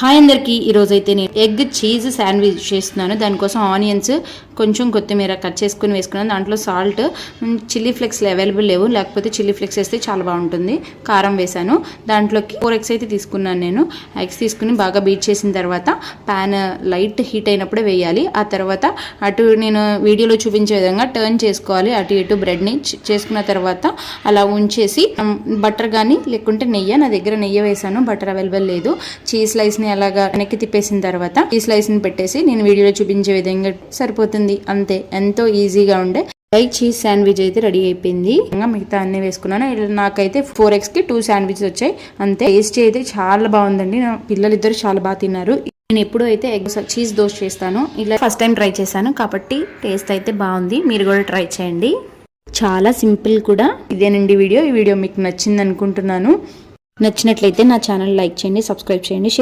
Hi అందరికీ ఈరోజైతే నేను ఎగ్ చీజ్ శాండ్విచ్ చేస్తున్నాను. దానికోసం ఆనియన్స్ కొంచెం కొత్తిమీర కట్ చేసుకుని వేసుకున్నాను. దాంట్లో సాల్ట్, చిల్లీ ఫ్లేక్స్ అవైలబుల్ లేవు, లేకపోతే చిల్లీ ఫ్లేక్స్ వేస్తే చాలా బాగుంటుంది. కారం వేసాను. దాంట్లోకి 4 eggs అయితే తీసుకున్నాను. నేను ఎగ్స్ తీసుకుని బాగా బీట్ చేసిన తర్వాత ప్యాన్ లైట్ హీట్ అయినప్పుడే వేయాలి. ఆ తర్వాత అటు నేను వీడియోలో చూపించే విధంగా టర్న్ చేసుకోవాలి. అటు ఇటు బ్రెడ్ని చేసుకున్న తర్వాత అలా ఉంచేసి బటర్ కానీ లేకుంటే నెయ్యి, నా దగ్గర నెయ్యి వేసాను, బటర్ అవైలబుల్ లేదు. చీజ్ స్లైస్ అలాగా వెనక్కి తిప్పేసిన తర్వాత ఈ స్లైస్ ని పెట్టేసి నేను వీడియోలో చూపించే విధంగా సరిపోతుంది. అంతే, ఎంతో ఈజీగా ఉండే ఎగ్ చీజ్ శాండ్విచ్ అయితే రెడీ అయిపోయింది. మిగతా అన్ని వేసుకున్నాను. నాకైతే 4 eggs కి 2 శాండ్విచ్ వచ్చాయి. అంతే, టేస్టీ అయితే చాలా బాగుందండి. నా పిల్లలిద్దరు చాలా బాగా తిన్నారు. నేను ఎప్పుడు అయితే ఎగ్ చీజ్ దోశ చేస్తాను, ఇలా ఫస్ట్ టైం ట్రై చేశాను కాబట్టి టేస్ట్ అయితే బాగుంది. మీరు కూడా ట్రై చేయండి. చాలా సింపుల్ కూడా. ఇదేనండి వీడియో. ఈ వీడియో మీకు నచ్చింది అనుకుంటున్నాను. నచ్చినట్లయితే నా ఛానల్ లైక్ చేయండి, సబ్స్క్రైబ్ చేయండి, షేర్